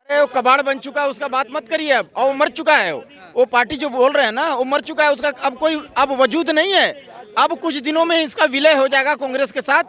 वो कबाड़ बन चुका है, उसका बात मत करिए अब। और वो मर चुका है, वो पार्टी जो बोल रहे हैं ना, वो मर चुका है, उसका अब कोई अब वजूद नहीं है। अब कुछ दिनों में इसका विलय हो जाएगा कांग्रेस के साथ।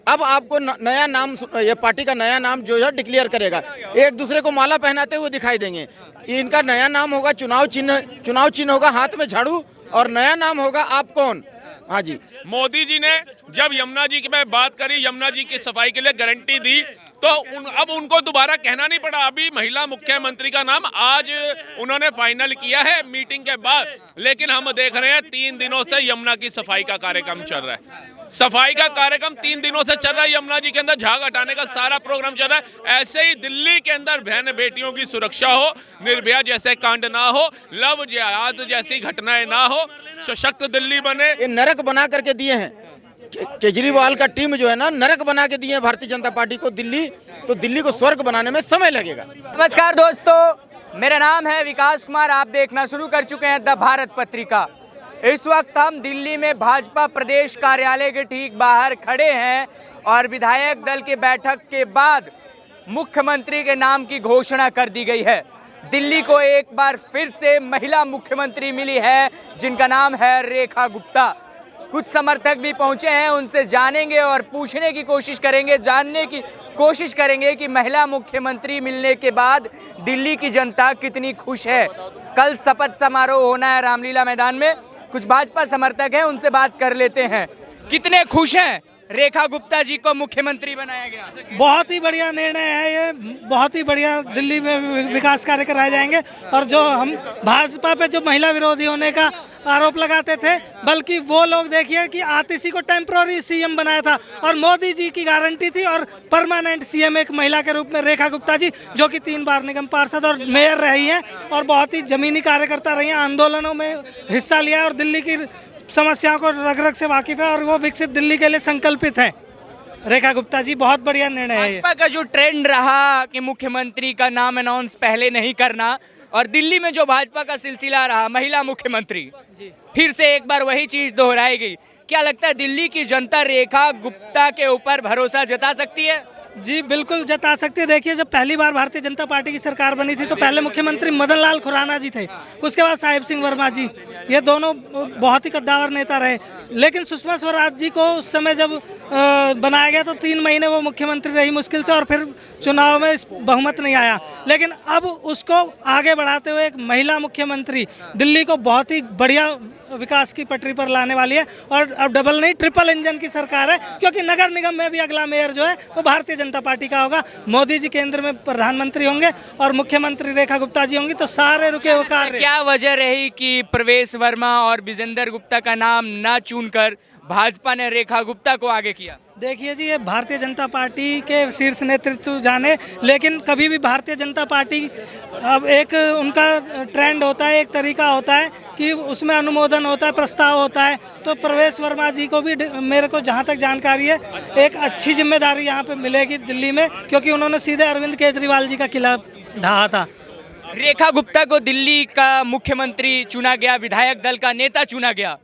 अब आपको नया नाम, ये पार्टी का नया नाम जो है डिक्लेयर करेगा। एक दूसरे को माला पहनाते हुए दिखाई देंगे। इनका नया नाम होगा चुनाव चिन्ह होगा हाथ में झाड़ू, और नया नाम होगा आप कौन। हाँ जी, मोदी जी ने जब यमुना जी की मैं बात करी, यमुना जी की सफाई के लिए गारंटी दी, तो अब उनको दोबारा कहना नहीं पड़ा। अभी महिला मुख्यमंत्री का नाम आज उन्होंने फाइनल किया है मीटिंग के बाद। लेकिन हम देख रहे हैं 3 दिनों से यमुना की सफाई का कार्यक्रम चल रहा है। सफाई का कार्यक्रम 3 दिनों से चल रहा है। यमुना जी के अंदर झाग हटाने का सारा प्रोग्राम चल रहा है। ऐसे ही दिल्ली के अंदर बहन बेटियों की सुरक्षा हो, निर्भया जैसे कांड ना हो, लव जिहाद जैसी घटनाएं ना हो, सशक्त दिल्ली बने। ये नरक बना करके दिए हैं केजरीवाल का टीम जो है ना, नरक बना के दिए हैं भारतीय जनता पार्टी को दिल्ली। तो दिल्ली को स्वर्ग बनाने में समय लगेगा। नमस्कार दोस्तों, मेरा नाम है विकास कुमार। आप देखना शुरू कर चुके हैं द भारत पत्रिका। इस वक्त हम दिल्ली में भाजपा प्रदेश कार्यालय के ठीक बाहर खड़े हैं और विधायक दल की बैठक के बाद मुख्यमंत्री के नाम की घोषणा कर दी गई है। दिल्ली को एक बार फिर से महिला मुख्यमंत्री मिली है, जिनका नाम है रेखा गुप्ता। कुछ समर्थक भी पहुंचे हैं, उनसे जानेंगे और पूछने की कोशिश करेंगे, जानने की कोशिश करेंगे कि महिला मुख्यमंत्री मिलने के बाद दिल्ली की जनता कितनी खुश है। कल शपथ समारोह होना है रामलीला मैदान में। कुछ भाजपा समर्थक हैं, उनसे बात कर लेते हैं। कितने खुश हैं रेखा गुप्ता जी को मुख्यमंत्री बनाया गया? बहुत ही बढ़िया निर्णय है ये, बहुत ही बढ़िया। दिल्ली में विकास कार्य कराए जाएंगे। और जो हम भाजपा पे जो महिला विरोधी होने का आरोप लगाते थे, बल्कि वो लोग देखिए कि आतिशी को टेम्पररी सीएम बनाया था और मोदी जी की गारंटी थी, और परमानेंट सीएम एक महिला के रूप में रेखा गुप्ता जी, जो कि 3 बार निगम पार्षद और मेयर रही हैं और बहुत ही जमीनी कार्यकर्ता रही हैं, आंदोलनों में हिस्सा लिया और दिल्ली की समस्याओं को रग रग से वाकिफ है और वो विकसित दिल्ली के लिए संकल्पित है। रेखा गुप्ता जी, बहुत बढ़िया निर्णय है। भाजपा का जो ट्रेंड रहा कि मुख्यमंत्री का नाम अनाउंस पहले नहीं करना, और दिल्ली में जो भाजपा का सिलसिला रहा महिला मुख्यमंत्री, फिर से एक बार वही चीज दोहराई गई। क्या लगता है दिल्ली की जनता रेखा गुप्ता के ऊपर भरोसा जता सकती है? जी बिल्कुल जता सकते हैं। देखिए, जब पहली बार भारतीय जनता पार्टी की सरकार बनी थी तो पहले मुख्यमंत्री मदन लाल खुराना जी थे, उसके बाद साहिब सिंह वर्मा जी। ये दोनों बहुत ही कद्दावर नेता रहे। लेकिन सुषमा स्वराज जी को उस समय जब बनाया गया तो 3 महीने वो मुख्यमंत्री रही मुश्किल से, और फिर चुनाव में बहुमत नहीं आया। लेकिन अब उसको आगे बढ़ाते हुए एक महिला मुख्यमंत्री दिल्ली को बहुत ही बढ़िया विकास की पटरी पर लाने वाली है। और अब डबल नहीं, ट्रिपल इंजन की सरकार है, क्योंकि नगर निगम में भी अगला मेयर जो है वो भारतीय जनता पार्टी का होगा। मोदी जी केंद्र में प्रधानमंत्री होंगे और मुख्यमंत्री रेखा गुप्ता जी होंगी, तो सारे रुके हुए कार्य। क्या वजह रही कि प्रवेश वर्मा और विजेंद्र गुप्ता का नाम ना चुनकर भाजपा ने रेखा गुप्ता को आगे किया? देखिए जी, ये भारतीय जनता पार्टी के शीर्ष नेतृत्व जाने, लेकिन कभी भी भारतीय जनता पार्टी, अब एक उनका ट्रेंड होता है, एक तरीका होता है कि उसमें अनुमोदन होता है, प्रस्ताव होता है। तो प्रवेश वर्मा जी को भी, मेरे को जहाँ तक जानकारी है, एक अच्छी जिम्मेदारी यहाँ पे मिलेगी दिल्ली में, क्योंकि उन्होंने सीधे अरविंद केजरीवाल जी का किला ढहा था। रेखा गुप्ता को दिल्ली का मुख्यमंत्री चुना गया, विधायक दल का नेता चुना गया।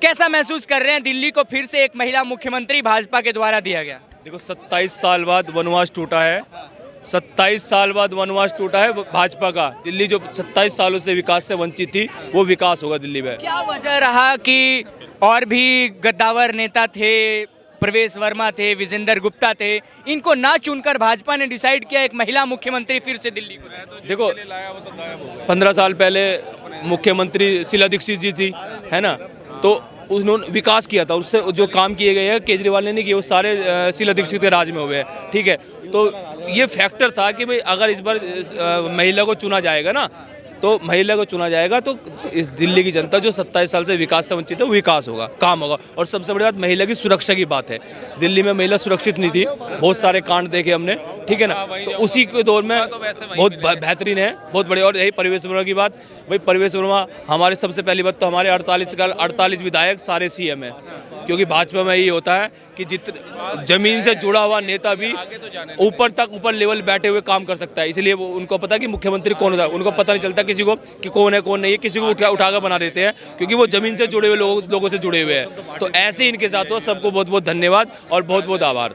कैसा महसूस कर रहे हैं दिल्ली को फिर से एक महिला मुख्यमंत्री भाजपा के द्वारा दिया गया? देखो, 27 साल बाद वनवास टूटा है। 27 साल बाद वनवास टूटा है भाजपा का। दिल्ली जो 27 सालों से विकास से वंचित थी, वो विकास होगा दिल्ली में। क्या वजह रहा कि और भी गद्दावर नेता थे, प्रवेश वर्मा थे, विजेंद्र गुप्ता थे, इनको ना चुनकर भाजपा ने डिसाइड किया एक महिला मुख्यमंत्री फिर से दिल्ली को? देखो, 15 साल पहले मुख्यमंत्री शीला दीक्षित जी थी, है ना, तो उन्होंने विकास किया था। उससे जो काम किए गए हैं केजरीवाल ने नहीं किए, वो सारे शीला दीक्षित के राज में हुए हैं। ठीक है, तो ये फैक्टर था कि भाई अगर इस बार महिला को चुना जाएगा ना, तो महिला को चुना जाएगा तो इस दिल्ली की जनता जो 27 साल से विकास से वंचित है, वो विकास होगा, काम होगा। और सबसे बड़ी बात महिला की सुरक्षा की बात है। दिल्ली में महिला सुरक्षित नहीं थी, बहुत सारे कांड देखे हमने, ठीक है ना। तो उसी के दौर में बहुत बेहतरीन है, बहुत बढ़िया। और यही प्रवेश वर्मा की बात, भाई प्रवेश वर्मा हमारे, सबसे पहली बात तो हमारे 48 विधायक सारे सीएम हैं, क्योंकि भाजपा में ये होता है कि जितने जमीन से जुड़ा हुआ नेता भी ऊपर लेवल बैठे हुए काम कर सकता है। इसलिए वो उनको पता है कि मुख्यमंत्री कौन होता है। उनको पता नहीं चलता किसी को कि कौन है कौन नहीं है, किसी को उठाकर बना देते हैं, क्योंकि वो जमीन से जुड़े हुए लोगों से जुड़े हुए हैं। तो ऐसे ही इनके साथ हो। सबको बहुत बहुत धन्यवाद और बहुत बहुत आभार।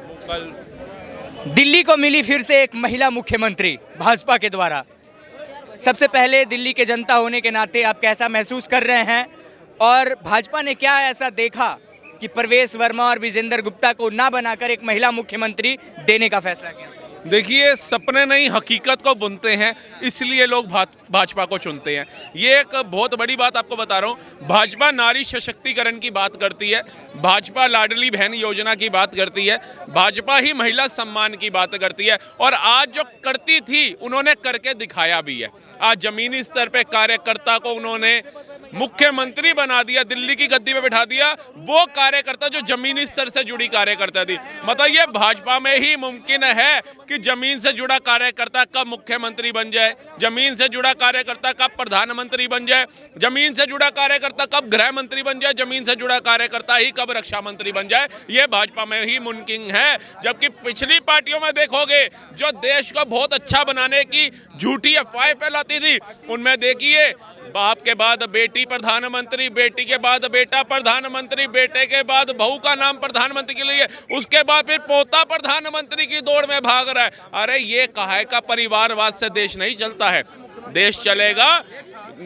दिल्ली को मिली फिर से एक महिला मुख्यमंत्री भाजपा के द्वारा। सबसे पहले दिल्ली के जनता होने के नाते आप कैसा महसूस कर रहे हैं और भाजपा ने क्या ऐसा देखा कि परवेश वर्मा और विजेंद्र गुप्ता को ना बनाकर एक महिला मुख्यमंत्री देने का फैसला किया? देखिए, सपने नहीं हकीकत को बुनते हैं, इसलिए लोग भाजपा को चुनते हैं। ये एक बहुत बड़ी बात आपको बता रहा हूँ। भाजपा नारी सशक्तिकरण की बात करती है, भाजपा लाडली बहन योजना की बात करती है, भाजपा ही महिला सम्मान की बात करती है और आज जो करती थी उन्होंने करके दिखाया भी है। आज जमीनी स्तर पे कार्यकर्ता को उन्होंने मुख्यमंत्री बना दिया, दिल्ली की गद्दी पे बिठा दिया। वो कार्यकर्ता जो जमीनी स्तर से जुड़ी कार्यकर्ता थी, मतलब ये भाजपा में ही मुमकिन है कि जमीन से जुड़ा कार्यकर्ता कब मुख्यमंत्री बन जाए, जमीन से जुड़ा कार्यकर्ता कब प्रधानमंत्री बन जाए, जमीन से जुड़ा कार्यकर्ता कब गृह मंत्री बन जाए, जमीन से जुड़ा कार्यकर्ता ही कब रक्षा मंत्री बन जाए। ये भाजपा में ही मुमकिन है। जबकि पिछली पार्टियों में देखोगे जो देश को बहुत अच्छा बनाने की झूठी अफवाहें फैलाती थी, उनमें देखिए बाप के बाद बेटी प्रधानमंत्री, बेटी के बाद बेटा प्रधानमंत्री, बेटे के बाद बहू का नाम प्रधानमंत्री के लिए, उसके बाद फिर पोता प्रधानमंत्री की दौड़ में भाग रहा है। अरे ये काहे का परिवारवाद से देश नहीं चलता है। देश चलेगा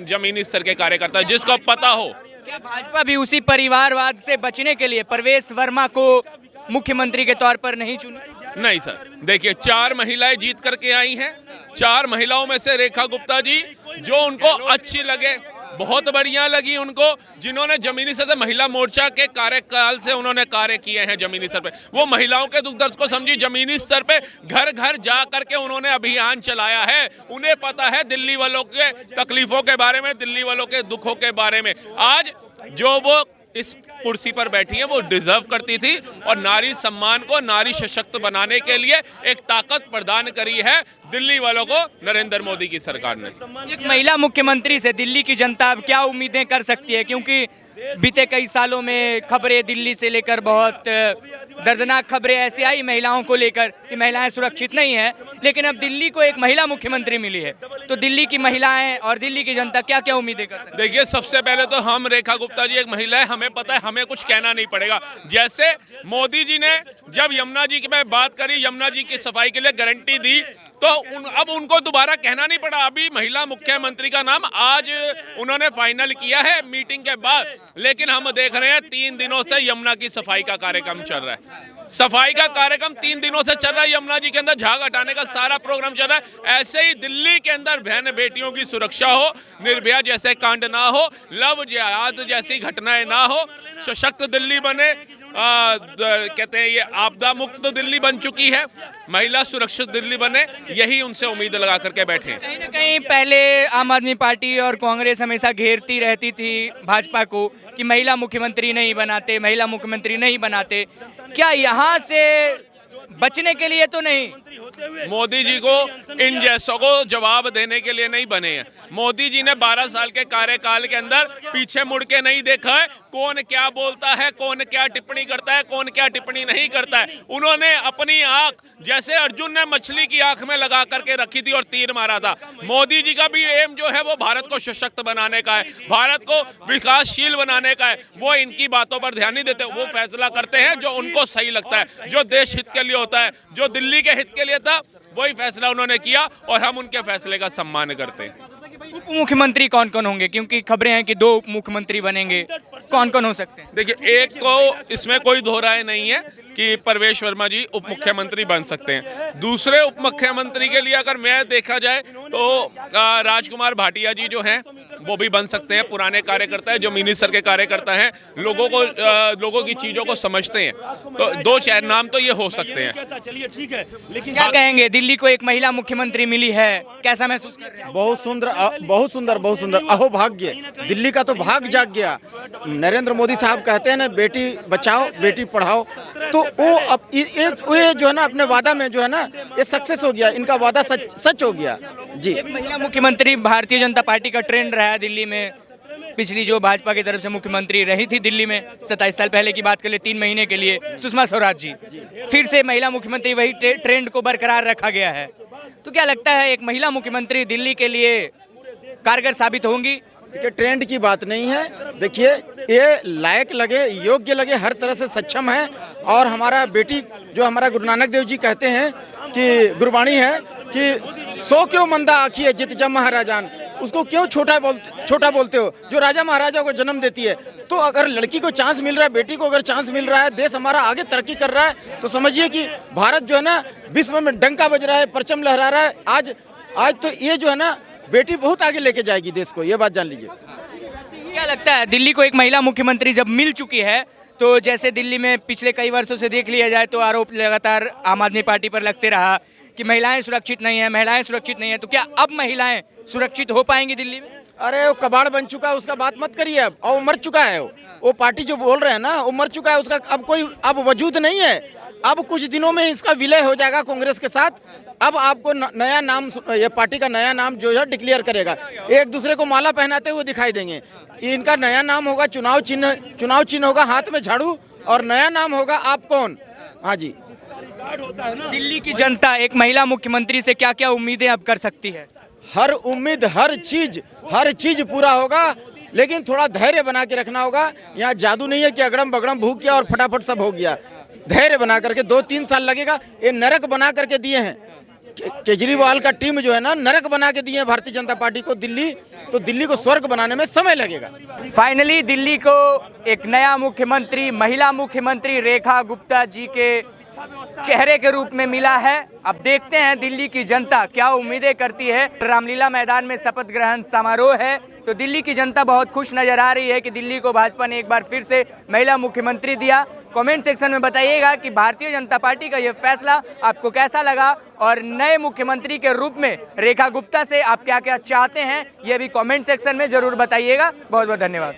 जमीनी स्तर के कार्यकर्ता, जिसको पता हो। क्या भाजपा भी उसी परिवारवाद से बचने के लिए परवेश वर्मा को मुख्यमंत्री के तौर पर नहीं चुनी? नहीं सर, देखिए 4 महिलाएं जीत करके आई हैं। 4 महिलाओं में से रेखा गुप्ता जी जो उनको अच्छी लगे, बहुत बढ़िया लगी उनको, जिन्होंने जमीनी स्तर से महिला मोर्चा के कार्यकाल से उन्होंने कार्य किए हैं जमीनी स्तर पे, वो महिलाओं के दुख दर्द को समझी, जमीनी स्तर पे घर घर जा करके उन्होंने अभियान चलाया है। उन्हें पता है दिल्ली वालों के तकलीफों के बारे में, दिल्ली वालों के दुखों के बारे में। आज जो वो इस कुर्सी पर बैठी है वो डिजर्व करती थी और नारी सम्मान को, नारी सशक्त बनाने के लिए एक ताकत प्रदान करी है दिल्ली वालों को नरेंद्र मोदी की सरकार ने। एक महिला मुख्यमंत्री से दिल्ली की जनता अब क्या उम्मीदें कर सकती है? क्योंकि बीते कई सालों में खबरें दिल्ली से लेकर बहुत दर्दनाक खबरें ऐसी आई महिलाओं को लेकर कि महिलाएं सुरक्षित नहीं हैं, लेकिन अब दिल्ली को एक महिला मुख्यमंत्री मिली है, तो दिल्ली की महिलाएं और दिल्ली की जनता क्या क्या उम्मीदें कर सकती है? देखिए, सबसे पहले तो हम, रेखा गुप्ता जी एक महिला है, हमें पता है, हमें कुछ कहना नहीं पड़ेगा। जैसे मोदी जी ने जब यमुना जी की मैं बात करी, यमुना जी की सफाई के लिए गारंटी दी, तो अब उनको दोबारा कहना नहीं पड़ा। अभी महिला मुख्यमंत्री का नाम आज उन्होंने फाइनल किया है मीटिंग के बाद। लेकिन हम देख रहे हैं 3 दिनों से यमुना की सफाई का कार्यक्रम चल रहा है। सफाई का कार्यक्रम 3 दिनों से चल रहा है। यमुना जी के अंदर झाग हटाने का सारा प्रोग्राम चल रहा है। ऐसे ही दिल्ली के अंदर बहन बेटियों की सुरक्षा हो, निर्भया जैसे कांड ना हो, लव जिहाद जैसी घटनाएं ना हो, सशक्त दिल्ली बने। कहते हैं ये आपदा मुक्त दिल्ली बन चुकी है, महिला सुरक्षित दिल्ली बने, यही उनसे उम्मीद लगा करके बैठे हैं। कहीं ना कहीं पहले आम आदमी पार्टी और कांग्रेस हमेशा घेरती रहती थी भाजपा को कि महिला मुख्यमंत्री नहीं बनाते, महिला मुख्यमंत्री नहीं बनाते। क्या यहाँ से बचने के लिए तो नहीं? मोदी जी को इन जैसों को जवाब देने के लिए नहीं बने हैं। मोदी जी ने 12 साल के कार्यकाल के अंदर पीछे मुड़ के नहीं देखा है कौन क्या बोलता है, कौन क्या टिप्पणी करता है, कौन क्या टिप्पणी नहीं करता है। उन्होंने अपनी आंख, जैसे अर्जुन ने मछली की आंख में लगा करके रखी थी और तीर मारा था, मोदी जी का भी एम जो है वो भारत को सशक्त बनाने का है, भारत को विकासशील बनाने का है। वो इनकी बातों पर ध्यान नहीं देते, वो फैसला करते हैं जो उनको सही लगता है, जो देश हित के लिए होता है, जो दिल्ली के हित के लिए था, वही फैसला उन्होंने किया और हम उनके फैसले का सम्मान करते हैं। उप मुख्यमंत्री कौन कौन होंगे? क्योंकि खबरें हैं कि 2 उप मुख्यमंत्री बनेंगे, कौन कौन हो सकते हैं? देखिए, एक को इसमें कोई दो राय नहीं है कि परवेश वर्मा जी उप मुख्यमंत्री बन सकते हैं। दूसरे उप मुख्यमंत्री के लिए अगर मैं देखा जाए तो राजकुमार भाटिया जी जो हैं वो भी बन सकते हैं। पुराने कार्यकर्ता है, जमीनी स्तर के कार्यकर्ता हैं, लोगों की चीजों को समझते हैं, तो 2 नाम तो ये हो सकते हैं। चलिए ठीक है, लेकिन क्या कहेंगे, दिल्ली को एक महिला मुख्यमंत्री मिली है, कैसा महसूस कर रहे हैं? बहुत सुंदर, बहुत सुंदर, बहुत सुंदर। अहो भाग्य, दिल्ली का तो भाग जाग गया। नरेंद्र मोदी साहब कहते हैं ना, बेटी बचाओ बेटी पढ़ाओ, तो वो अब ये जो है ना अपने वादा में जो है ना ये सक्सेस हो गया, इनका वादा सच हो गया जी। एक महिला मुख्यमंत्री भारतीय जनता पार्टी का ट्रेंड रहा है दिल्ली में। पिछली जो भाजपा की तरफ से मुख्यमंत्री रही थी दिल्ली में 27 साल पहले की बात कर ले, 3 महीने के लिए सुषमा स्वराज जी, फिर से महिला मुख्यमंत्री, वही ट्रेंड को बरकरार रखा गया है। तो क्या लगता है एक महिला मुख्यमंत्री दिल्ली के लिए कारगर साबित होंगी? देखिए ट्रेंड की बात नहीं है। देखिए ये लायक लगे, योग्य लगे, हर तरह से सक्षम है। और हमारा बेटी जो हमारा गुरु नानक देव जी कहते हैं कि गुरबाणी है कि सो क्यों मंदा आखिए जित जम महाराजान, उसको क्यों छोटा बोलते हो, जो राजा महाराजा को जन्म देती है। तो अगर लड़की को चांस मिल रहा है, बेटी को अगर चांस मिल रहा है, देश हमारा आगे तरक्की कर रहा है, तो समझिए कि भारत जो है ना विश्व में डंका बज रहा है, परचम लहरा रहा है। आज तो ये जो है ना बेटी बहुत आगे लेके जाएगी देश को, ये बात जान लीजिए। क्या लगता है दिल्ली को एक महिला मुख्यमंत्री जब मिल चुकी है, तो जैसे दिल्ली में पिछले कई वर्षों से देख लिया जाए तो आरोप लगातार आम आदमी पार्टी पर लगते रहा कि महिलाएं सुरक्षित नहीं है, महिलाएं सुरक्षित नहीं है, तो क्या अब महिलाएं सुरक्षित हो पाएंगी दिल्ली में? अरे वो कबाड़ बन चुका है, उसका बात मत करिए अब। और वो मर चुका है, वो पार्टी जो बोल रहे हैं ना वो मर चुका है, उसका अब वजूद नहीं है। अब कुछ दिनों में इसका विलय हो जाएगा कांग्रेस के साथ। अब आपको नया नाम, ये पार्टी का नया नाम जो है डिक्लेयर करेगा, एक दूसरे को माला पहनाते हुए दिखाई देंगे। इनका नया नाम होगा चुनाव चिन्ह होगा हाथ में झाड़ू, और नया नाम होगा आप कौन। हाँ जी। दिल्ली की जनता एक महिला मुख्यमंत्री से क्या क्या उम्मीदें अब कर सकती है? हर उम्मीद, हर चीज पूरा होगा, लेकिन थोड़ा धैर्य बना के रखना होगा। यहाँ जादू नहीं है कि अगड़म बगड़म भूख गया और फटाफट सब हो गया। धैर्य बना करके 2-3 साल लगेगा। ये नरक बना करके दिए हैं केजरीवाल का टीम जो है ना, नरक बना के दिए हैं भारतीय जनता पार्टी को दिल्ली, तो दिल्ली को स्वर्ग बनाने में समय लगेगा। फाइनली दिल्ली को एक नया मुख्यमंत्री, महिला मुख्यमंत्री रेखा गुप्ता जी के चेहरे के रूप में मिला है। अब देखते हैं दिल्ली की जनता क्या उम्मीदें करती है। रामलीला मैदान में शपथ ग्रहण समारोह है, तो दिल्ली की जनता बहुत खुश नजर आ रही है कि दिल्ली को भाजपा ने एक बार फिर से महिला मुख्यमंत्री दिया। कमेंट सेक्शन में बताइएगा कि भारतीय जनता पार्टी का ये फैसला आपको कैसा लगा, और नए मुख्यमंत्री के रूप में रेखा गुप्ता से आप क्या क्या चाहते हैं, ये भी कमेंट सेक्शन में जरूर बताइएगा। बहुत बहुत धन्यवाद।